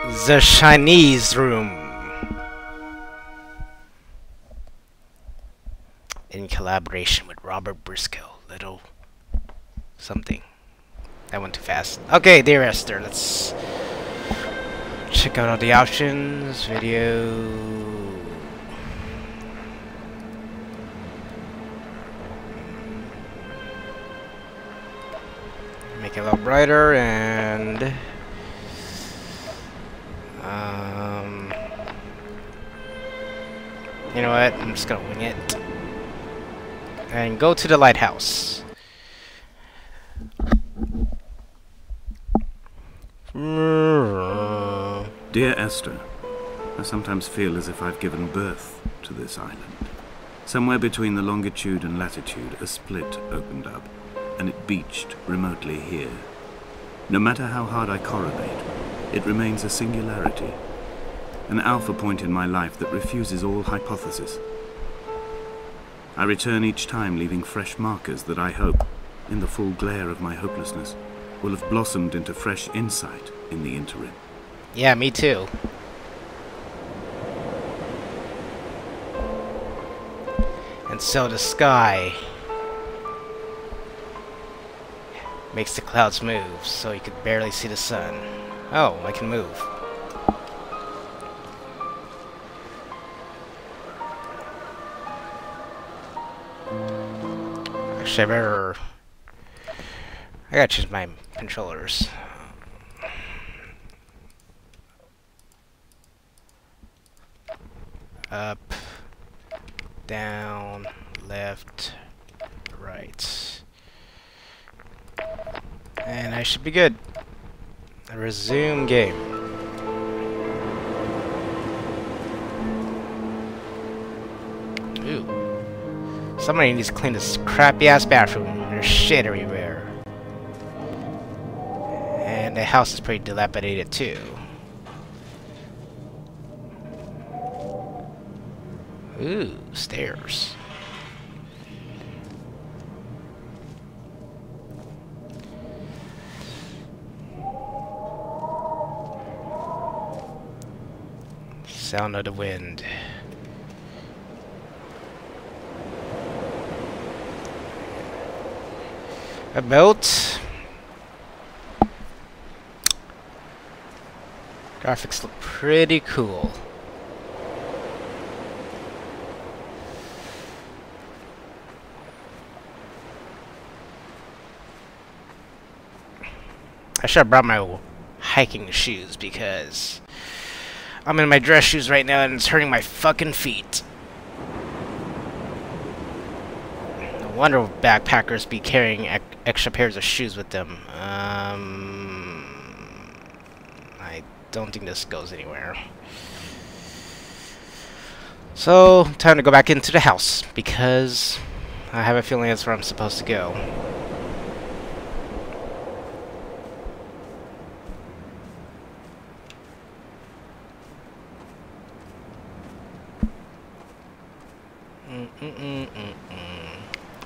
The Chinese room. In collaboration with Robert Briscoe. Little something. That went too fast. Okay, dear Esther, let's check out all the options. Video. Make it a little brighter and you know what? I'm just gonna wing it and go to the lighthouse. Dear Esther, I sometimes feel as if I've given birth to this island. Somewhere between the longitude and latitude, a split opened up, and it beached remotely here. No matter how hard I correlate, it remains a singularity, an alpha point in my life that refuses all hypothesis. I return each time leaving fresh markers that I hope, in the full glare of my hopelessness, will have blossomed into fresh insight in the interim. Yeah, me too. And so the sky makes the clouds move, so you could barely see the sun. Oh, I can move. Actually, I gotta change my controllers. Up, down, left, right. And I should be good. Resume game. Ooh. Somebody needs to clean this crappy ass bathroom. There's shit everywhere. And the house is pretty dilapidated too. Ooh, stairs. Sound of the wind. A boat. Graphics look pretty cool. I should have brought my hiking shoes because I'm in my dress shoes right now and it's hurting my fucking feet. No wonder backpackers be carrying extra pairs of shoes with them. I don't think this goes anywhere. So, time to go back into the house because I have a feeling that's where I'm supposed to go.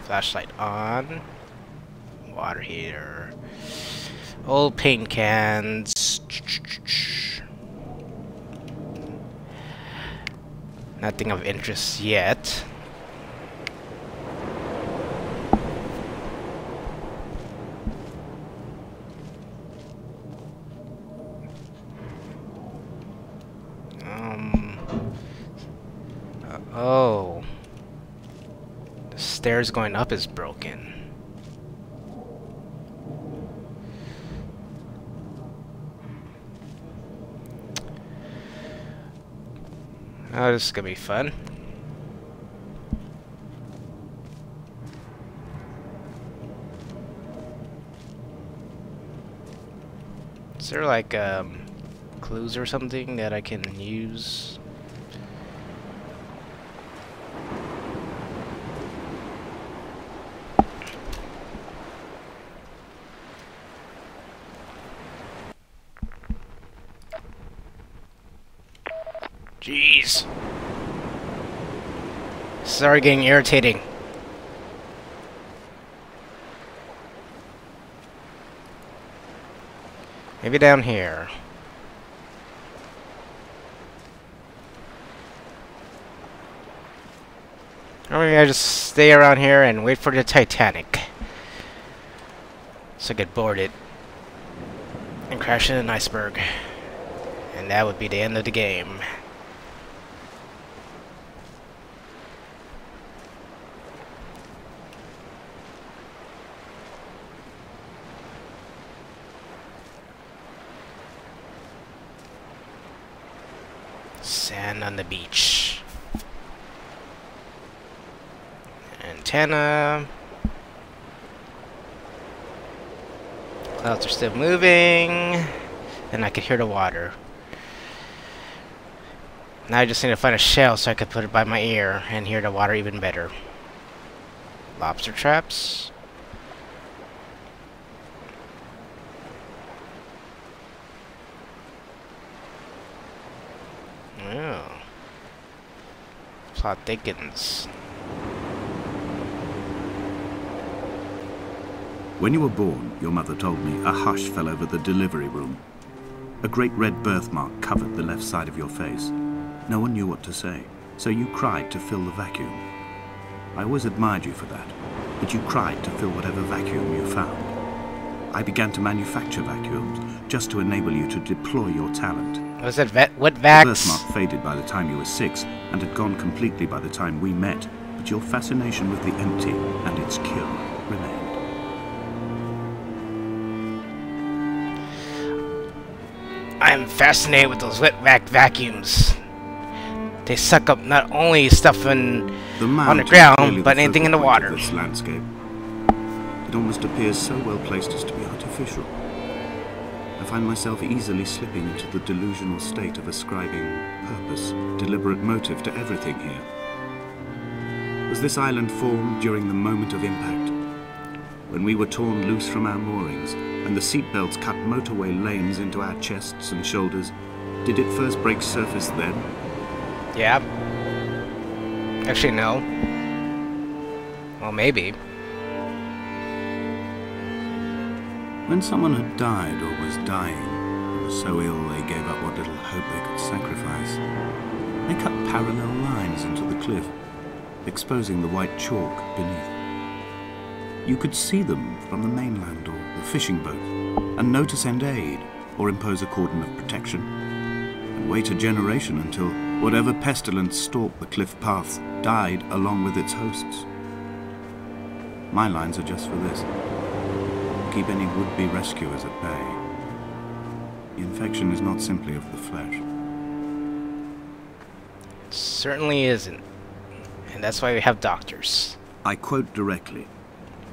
Flashlight on. Water heater. Old paint cans. Nothing of interest yet. Oh. The stairs going up is broken. Oh, this is gonna be fun. Is there like clues or something that I can use? Jeez. Sorry, getting irritating. Maybe down here. Or maybe I just stay around here and wait for the Titanic. So I could board it. And crash in an iceberg. And that would be the end of the game. Sand on the beach. Antenna. Clouds are still moving. And I can hear the water. Now I just need to find a shell so I can put it by my ear and hear the water even better. Lobster traps. Oh. Plot thickens. When you were born, your mother told me, a hush fell over the delivery room. A great red birthmark covered the left side of your face. No one knew what to say, so you cried to fill the vacuum. I always admired you for that, but you cried to fill whatever vacuum you found. I began to manufacture vacuums, just to enable you to deploy your talent. Was it what vax? The birthmark faded by the time you were 6, and had gone completely by the time we met, but your fascination with the empty and its cure remained. I am fascinated with those wet vacuums. They suck up not only stuff on the ground, but anything in the water. This landscape. It almost appears so well placed as to be artificial. I find myself easily slipping into the delusional state of ascribing purpose, deliberate motive to everything here. Was this island formed during the moment of impact? When we were torn loose from our moorings, and the seatbelts cut motorway lanes into our chests and shoulders, did it first break surface then? Yeah. Actually, no. Well, maybe. When someone had died or was dying, or was so ill they gave up what little hope they could sacrifice, they cut parallel lines into the cliff, exposing the white chalk beneath. You could see them from the mainland or the fishing boat, and know to send aid or impose a cordon of protection, and wait a generation until whatever pestilence stalked the cliff paths died along with its hosts. My lines are just for this. Keep any would-be rescuers at bay. The infection is not simply of the flesh. It certainly isn't. And that's why we have doctors. I quote directly.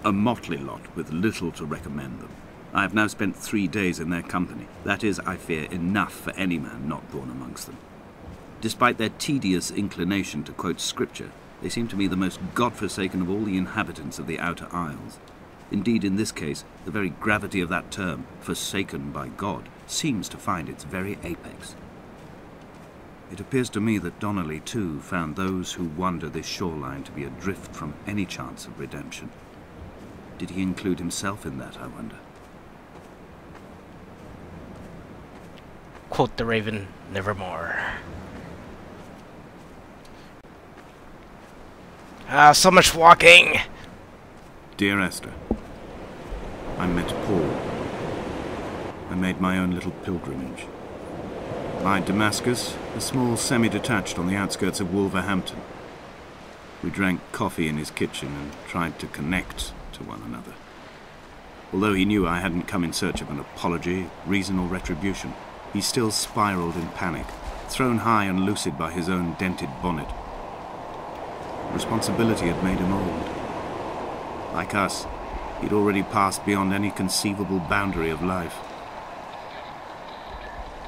A motley lot with little to recommend them. I have now spent 3 days in their company. That is, I fear, enough for any man not born amongst them. Despite their tedious inclination to quote scripture, they seem to me the most godforsaken of all the inhabitants of the Outer Isles. Indeed, in this case, the very gravity of that term, forsaken by God, seems to find its very apex. It appears to me that Donnelly, too, found those who wander this shoreline to be adrift from any chance of redemption. Did he include himself in that, I wonder? Quote the Raven, nevermore. Ah, so much walking! Dear Esther, I met Paul. I made my own little pilgrimage. I Damascus, a small semi-detached on the outskirts of Wolverhampton. We drank coffee in his kitchen and tried to connect to one another. Although he knew I hadn't come in search of an apology, reason or retribution, he still spiraled in panic, thrown high and lucid by his own dented bonnet. Responsibility had made him old. Like us, he'd already passed beyond any conceivable boundary of life.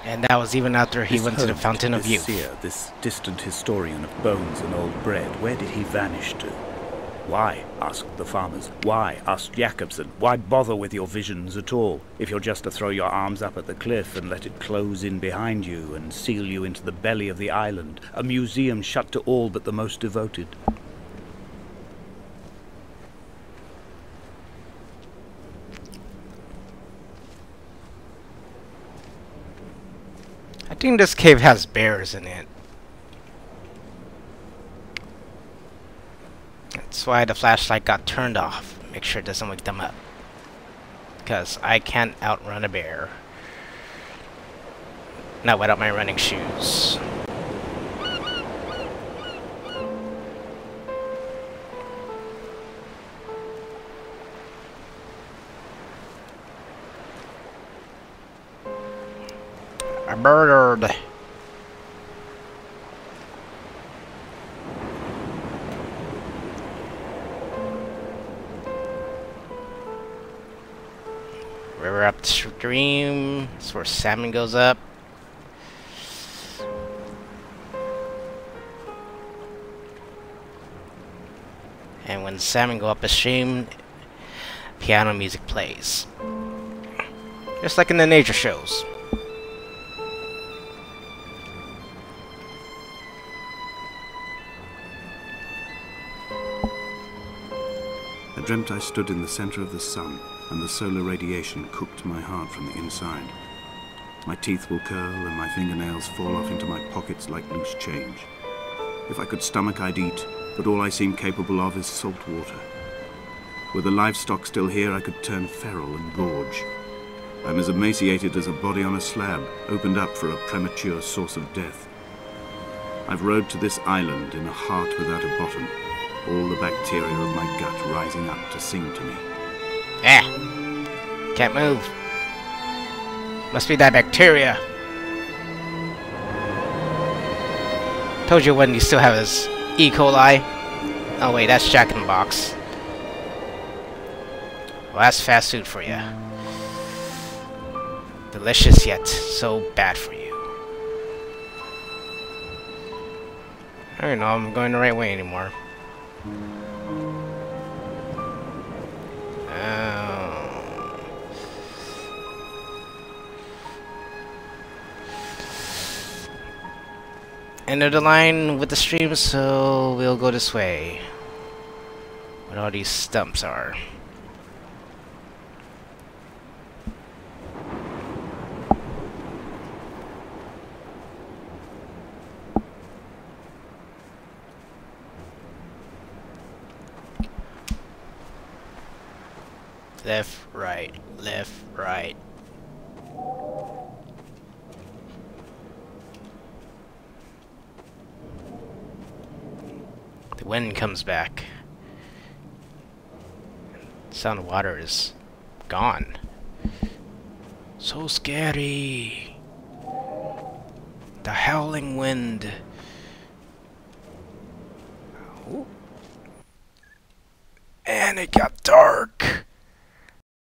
And that was even after he went to the Fountain of Youth. Seer, this distant historian of bones and old bread, where did he vanish to? Why, asked the farmers. Why, asked Jacobson. Why bother with your visions at all, if you're just to throw your arms up at the cliff and let it close in behind you and seal you into the belly of the island, a museum shut to all but the most devoted? I think this cave has bears in it. That's why the flashlight got turned off. Make sure it doesn't wake them up. Because I can't outrun a bear. Not without my running shoes. A bird. River upstream. That's where salmon goes up. And when salmon go up a stream, piano music plays. Just like in the nature shows. I dreamt I stood in the center of the sun, and the solar radiation cooked my heart from the inside. My teeth will curl, and my fingernails fall off into my pockets like loose change. If I could stomach, I'd eat, but all I seem capable of is salt water. Were the livestock still here, I could turn feral and gorge. I'm as emaciated as a body on a slab, opened up for a premature source of death. I've rowed to this island in a heart without a bottom, all the bacteria of my gut rising up to sing to me. Can't move. Must be that bacteria. Told you when you still have his E. coli. Oh wait, that's Jack in the Box. Well, that's fast food for you. Delicious yet so bad for you. I don't know, I'm going the right way anymore. End of the line with the stream, so we'll go this way. What all these stumps are. Left, right, left, right. The wind comes back. The sound of water is gone. So scary. The howling wind. Ooh. And it got dark.